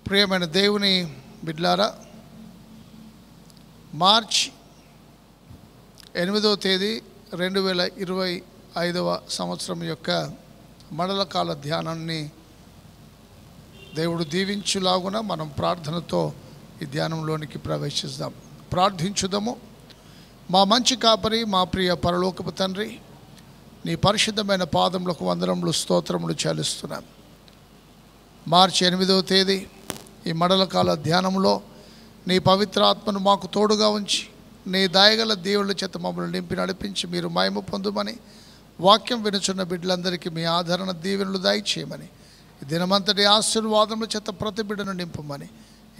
ప్రియమైన దేవుని బిడ్లారా, మార్చ్ 8వ తేదీ 2025వ సంవత్సరం యొక్క మండలకాల ధ్యానాన్ని దేవుడు దీవించులాగున మనం ప్రార్థనతో ఈ ధ్యానంలోనికి ప్రవేశిద్దాం. ప్రార్థించుదాము. మా మంచి కాపరి, మా ప్రియ పరలోకపు తండ్రి, నీ పరిశుద్ధమైన పాదములకు వందనములు స్తోత్రములు చెల్లిస్తున్నాం. మార్చి 8వ తేదీ ఈ మండలకాల ధ్యానంలో నీ పవిత్రాత్మను మాకు తోడుగా ఉంచి నీ దయగల దేవుళ్ళ చేత మమ్మల్ని నింపి నడిపించి మీరు మహిమ పొందుమని, వాక్యం వినుచున్న బిడ్డలందరికీ మీ ఆదరణ దీవెనలు దయచేయమని, ఈ దినమంతటి ఆశీర్వాదముల చేత ప్రతి బిడ్డను నింపమని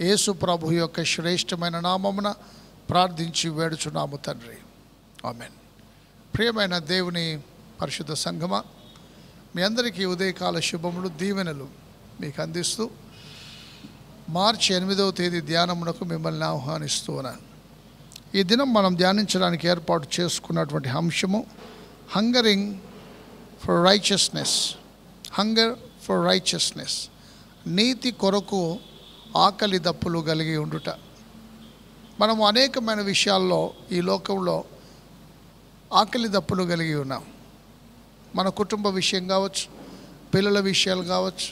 యేసు ప్రభు యొక్క శ్రేష్టమైన నామమున ప్రార్థించి వేడుచున్నాము తండ్రి. ఆమెన్. ప్రియమైన దేవుని పరిశుద్ధ సంఘమా, మీ అందరికీ ఉదయకాల శుభములు దీవెనలు మీకు అందిస్తూ మార్చి 8వ తేదీ ధ్యానమునకు మిమ్మల్ని ఆహ్వానిస్తూ ఉన్నాను. ఈ దినం మనం ధ్యానించడానికి ఏర్పాటు చేసుకున్నటువంటి అంశము hungering for righteousness. Hunger for righteousness, నీతి కొరకు ఆకలి దప్పులు కలిగి ఉండుట. మనము అనేకమైన విషయాల్లో ఈ లోకంలో ఆకలి దప్పులు కలిగి ఉన్నాం. మన కుటుంబ విషయం కావచ్చు, పిల్లల విషయాలు కావచ్చు,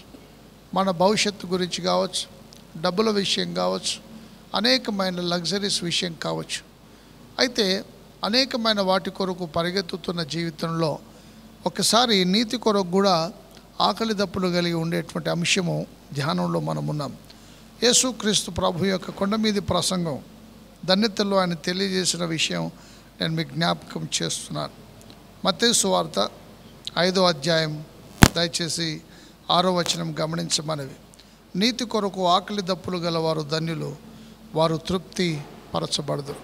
మన భవిష్యత్తు గురించి కావచ్చు, డబ్బుల విషయం కావచ్చు, అనేకమైన లగ్జరీస్ విషయం కావచ్చు. అయితే అనేకమైన వాటి కొరకు పరిగెత్తుతున్న జీవితంలో ఒకసారి నీతి కొరకు కూడా ఆకలి దప్పులు కలిగి ఉండేటువంటి అంశము ధ్యానంలో మనం ఉన్నాం. యేసుక్రీస్తు ప్రభు యొక్క కొండ మీది ప్రసంగం ధన్యతలో ఆయన తెలియజేసిన విషయం నేను మీకు జ్ఞాపకం చేస్తున్నాను. మత్తయి సువార్త 5వ అధ్యాయం దయచేసి 6వ వచనం గమనించమనవి. నీతి కొరకు ఆకలి దప్పులు గలవారు ధన్యులు, వారు తృప్తి పరచబడదురు.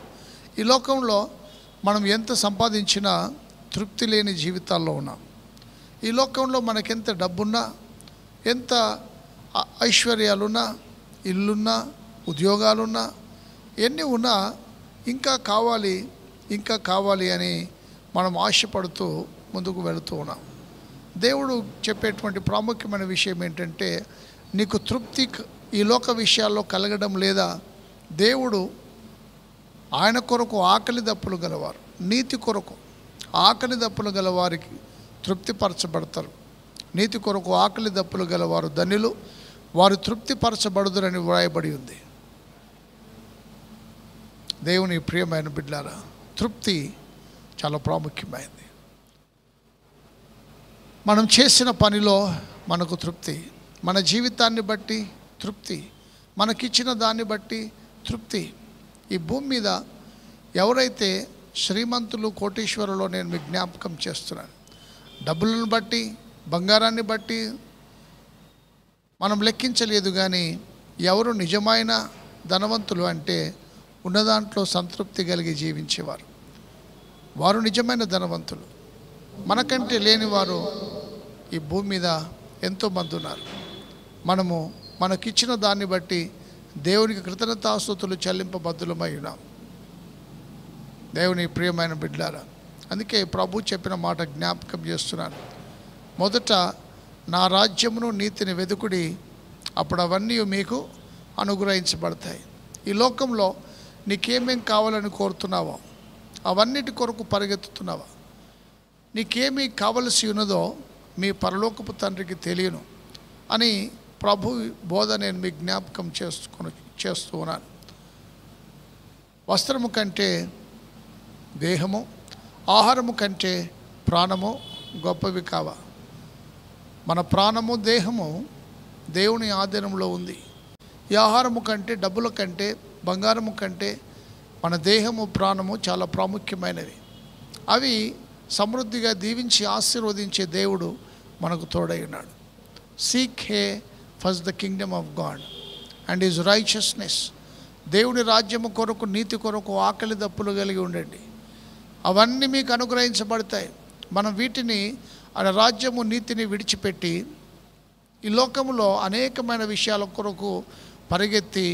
ఈ లోకంలో మనం ఎంత సంపాదించినా తృప్తి లేని జీవితాల్లో ఉన్నాం. ఈ లోకంలో మనకెంత డబ్బున్నా, ఎంత ఐశ్వర్యాలున్నా, ఇల్లున్నా, ఉద్యోగాలున్నా, ఎన్ని ఉన్నా ఇంకా కావాలి ఇంకా కావాలి అని మనం ఆశపడుతూ ముందుకు వెళుతూ ఉన్నాం. దేవుడు చెప్పేటువంటి ప్రాముఖ్యమైన విషయం ఏంటంటే, నీకు తృప్తి ఈ లోక విషయాల్లో కలగడం లేదా? దేవుడు ఆయన కొరకు ఆకలి దప్పులు గలవారు, నీతి కొరకు ఆకలి దప్పులు గలవారికి తృప్తిపరచబడతారు. నీతి కొరకు ఆకలి దప్పులు గలవారు ధన్యులు, వారు తృప్తిపరచబడుదురని వ్రాయబడి ఉంది. దేవుని ప్రియమైన బిడ్డలారా, తృప్తి చాలా ప్రాముఖ్యమైనది. మనం చేసిన పనిలో మనకు తృప్తి, మన జీవితాన్ని బట్టి తృప్తి, మనకిచ్చిన దాన్ని బట్టి తృప్తి. ఈ భూమి మీద ఎవరైతే శ్రీమంతులు, కోటీశ్వరులో నేను మీకు జ్ఞాపకం చేస్తున్నాను. డబ్బులను బట్టి, బంగారాన్ని బట్టి మనం లెక్కించలేదు. కానీ ఎవరు నిజమైన ధనవంతులు అంటే ఉన్న దాంట్లో సంతృప్తి కలిగి జీవించేవారు, వారు నిజమైన ధనవంతులు. మనకంటే లేనివారు ఈ భూమి మీద ఎంతోమంది ఉన్నారు. మనము మనకిచ్చిన దాన్ని బట్టి దేవునికి కృతజ్ఞతాస్తుతులు చెల్లింపబద్దులమై ఉన్నాం. దేవుని ప్రియమైన బిడ్డలారా, అందుకే ప్రభు చెప్పిన మాట జ్ఞాపకం చేస్తున్నాను. మొదట నా రాజ్యమును నీతిని వెదుకుడి, అప్పుడు అవన్నీ మీకు అనుగ్రహించబడతాయి. ఈ లోకంలో నీకేమేం కావాలని కోరుతున్నావో అవన్నిటి కొరకు పరిగెత్తుతున్నావా? నీకేమీ కావలసి ఉన్నదో మీ పరలోకపు తండ్రికి తెలియను అని ప్రభు బోధ నేను మీకు జ్ఞాపకం చేస్తూ ఉన్నాను. వస్త్రము కంటే దేహము, ఆహారము కంటే ప్రాణము గొప్పవి కావా? మన ప్రాణము, దేహము దేవుని ఆధీనంలో ఉంది. ఈ ఆహారము కంటే, డబ్బుల కంటే, బంగారము కంటే మన దేహము, ప్రాణము చాలా ప్రాముఖ్యమైనవి. అవి సమృద్ధిగా దీవించి ఆశీర్వదించే దేవుడు మనకు తోడై ఉన్నాడు. Seek hey first the kingdom of God and his righteousness. దేవుని రాజ్యము కొరకు, నీతి కొరకు ఆకలి దప్పులు కలిగి ఉండండి, అవన్నీ మీకు అనుగ్రహించబడతాయి. మనం వీటిని, ఆయన రాజ్యము నీతిని విడిచిపెట్టి ఈ లోకములో అనేకమైన విషయాల కొరకు పరిగెత్తి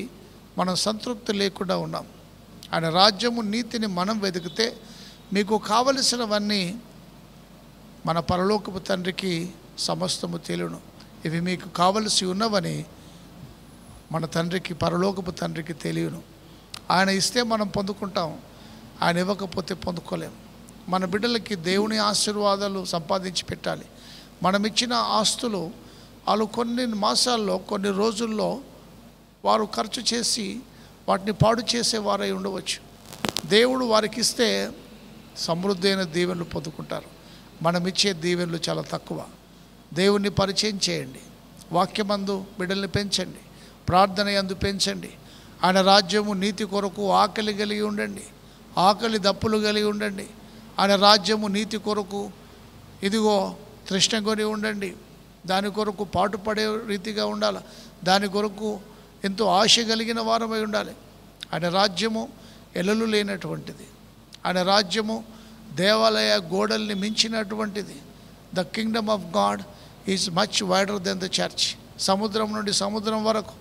మనం సంతృప్తి లేకుండా ఉన్నాం. ఆయన రాజ్యము నీతిని మనం వెతికితే మీకు కావలసినవన్నీ మన పరలోకపు తండ్రికి సమస్తము తెలియను. ఇవి మీకు కావలసి ఉన్నవని మన తండ్రికి, పరలోకపు తండ్రికి తెలియను. ఆయన ఇస్తే మనం పొందుకుంటాం, ఆయన ఇవ్వకపోతే పొందుకోలేం. మన బిడ్డలకి దేవుని ఆశీర్వాదాలు సంపాదించి పెట్టాలి. మనం ఇచ్చిన ఆస్తులు వాళ్ళు కొన్ని మాసాల్లో, కొన్ని రోజుల్లో వారు ఖర్చు చేసి వాటిని పాడు చేసేవారై ఉండవచ్చు. దేవుడు వారికి ఇస్తే సమృద్ధి అయిన దీవెనలు పొందుకుంటారు. మనం ఇచ్చే దీవెనలు చాలా తక్కువ. దేవుణ్ణి పరిచయం చేయండి, వాక్యమందు బిడ్డల్ని పెంచండి, ప్రార్థన యందు పెంచండి. ఆయన రాజ్యము నీతి కొరకు ఆకలి కలిగి ఉండండి, ఆకలి దప్పులు కలిగి ఉండండి. ఆయన రాజ్యము నీతి కొరకు ఇదిగో తృష్ణకొని ఉండండి. దాని కొరకు పాటుపడే రీతిగా ఉండాలి. దాని కొరకు ఎంతో ఆశ కలిగిన వారమై ఉండాలి. ఆయన రాజ్యము ఎలలు లేనటువంటిది. ఆయన రాజ్యము దేవాలయ గోడల్ని మించినటువంటిది. The kingdom of God is much wider than the church. సముద్రం నుండి సముద్రం వరకు,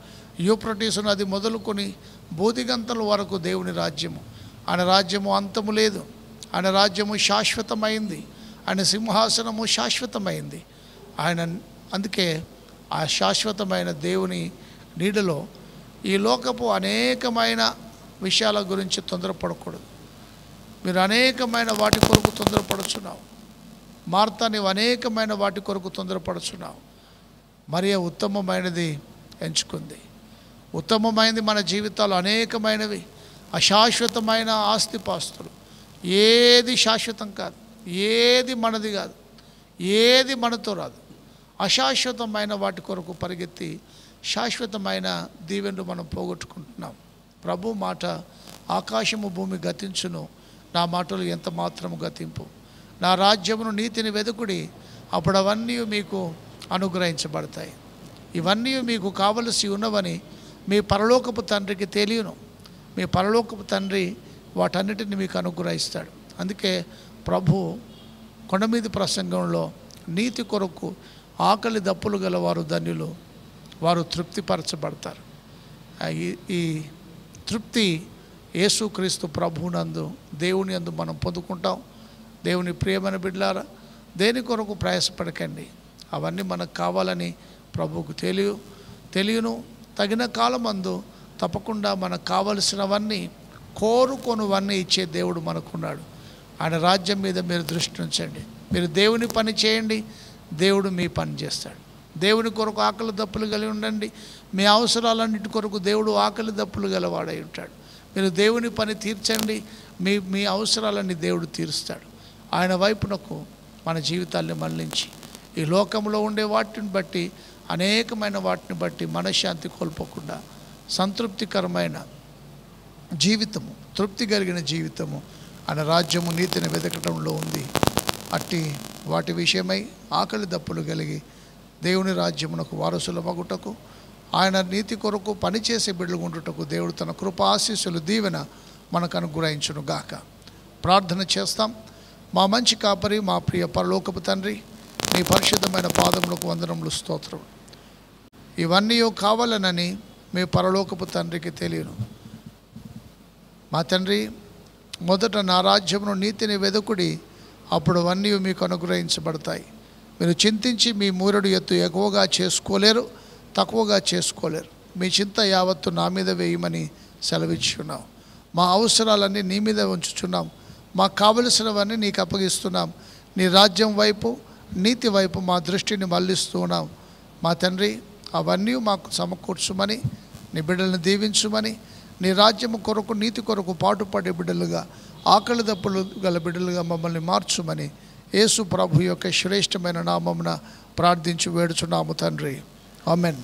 యూఫ్రటీసు నది మొదలుకొని బోధిగంతల వరకు దేవుని రాజ్యము. ఆయన రాజ్యము అంతము లేదు. ఆయన రాజ్యము శాశ్వతమైంది. ఆయన సింహాసనము శాశ్వతమైంది. ఆయన అందుకే ఆ శాశ్వతమైన దేవుని నీడలో ఈ లోకపు అనేకమైన విషయాల గురించి తొందరపడకూడదు. మీరు అనేకమైన వాటి కొరకు తొందరపడుచున్నావు. మార్తా, నీవు అనేకమైన వాటి కొరకు తొందరపడుచున్నావు. మరియ ఉత్తమమైనది ఎంచుకుంది. ఉత్తమమైనది మన జీవితాలు అనేకమైనవి, అశాశ్వతమైన ఆస్తిపాస్తులు. ఏది శాశ్వతం కాదు, ఏది మనది కాదు, ఏది మనతో రాదు. అశాశ్వతమైన వాటి కొరకు పరిగెత్తి శాశ్వతమైన దీవెనలు మనం పోగొట్టుకుంటున్నాం. ప్రభు మాట, ఆకాశము భూమి గతించును, నా మాటలు ఎంత మాత్రము గతింపు. నా రాజ్యమును నీతిని వెదుకుడి, అప్పుడు అవన్నీ మీకు అనుగ్రహించబడతాయి. ఇవన్నీ మీకు కావలసి ఉన్నవని మీ పరలోకపు తండ్రికి తెలియను. మీ పరలోకపు తండ్రి వాటన్నిటిని మీకు అనుగ్రహిస్తాడు. అందుకే ప్రభు కొండమీది ప్రసంగంలో నీతి కొరకు ఆకలి దప్పులు గల వారు ధన్యులు, వారు తృప్తిపరచబడతారు. ఈ తృప్తి యేసుక్రీస్తు ప్రభువునందు, దేవుని యందు మనం పొందుకుంటాం. దేవుని ప్రియమైన బిడ్డలారా, దేని కొరకు ప్రయాసపడకండి. అవన్నీ మనకు కావాలని ప్రభువుకు తెలియను. తగిన కాలమందు తప్పకుండా మనకు కావలసినవన్నీ, కోరుకొనువన్నీ ఇచ్చే దేవుడు మనకున్నాడు. ఆయన రాజ్యం మీద మీరు దృష్టి ఉంచండి. మీరు దేవుని పని చేయండి, దేవుడు మీ పని చేస్తాడు. దేవుని కొరకు ఆకలి దప్పులు కలిగి ఉండండి. మీ అవసరాలన్నిటి కొరకు దేవుడు ఆకలి దప్పులు గలవాడై ఉంటాడు. మీరు దేవుని పని తీర్చండి, మీ అవసరాలన్నీ దేవుడు తీరుస్తాడు. ఆయన వైపునకు మన జీవితాన్ని మళ్లించి ఈ లోకంలో ఉండే వాటిని బట్టి, అనేకమైన వాటిని బట్టి మనశ్శాంతి కోల్పోకుండా సంతృప్తికరమైన జీవితము, తృప్తి కలిగిన జీవితము ఆయన రాజ్యము నీతిని వెతకటంలో ఉంది. అట్టి వాటి విషయమై ఆకలి దప్పులు కలిగి దేవుని రాజ్యమునకు వారసుల మగుటకు, ఆయన నీతి కొరకు పనిచేసే బిడ్డలు ఉండుటకు దేవుడు తన కృప ఆశీస్సులు దీవెన మనకు అనుగ్రహించును గాక. ప్రార్థన చేస్తాం. మా మంచి కాపరి, మా ప్రియ పరలోకపు తండ్రి, నీ పరిశుద్ధమైన పాదములకు వందనములు, స్తోత్రం. ఇవన్నీ కావాలనని మీ పరలోకపు తండ్రికి తెలియను. మా తండ్రి, మొదట నా రాజ్యమును నీతిని వెదుకుడి, అప్పుడు అవన్నీ మీకు అనుగ్రహించబడతాయి. మీరు చింతించి మీ మూరెడు ఎత్తు ఎక్కువగా చేసుకోలేరు, తక్కువగా చేసుకోలేరు. మీ చింత యావత్తు నా మీద వేయమని సెలవిచ్చున్నాం. మా అవసరాలన్నీ నీ మీద ఉంచుచున్నాం. మాకు కావలసినవన్నీ నీకు అప్పగిస్తున్నాం. నీ రాజ్యం వైపు, నీతి వైపు మా దృష్టిని మళ్లిస్తూ ఉన్నాం. మా తండ్రి, అవన్నీ మాకు సమకూర్చుమని, నీ బిడ్డలను దీవించుమని, నీ రాజ్యము కొరకు, నీతి కొరకు పాటుపడే బిడ్డలుగా, ఆకలి దప్పులు గల బిడ్డలుగా మమ్మల్ని మార్చుమని యేసు ప్రభు యొక్క శ్రేష్టమైన నామమున ప్రార్థించి వేడుచున్నాము తండ్రి. ఆమెన్.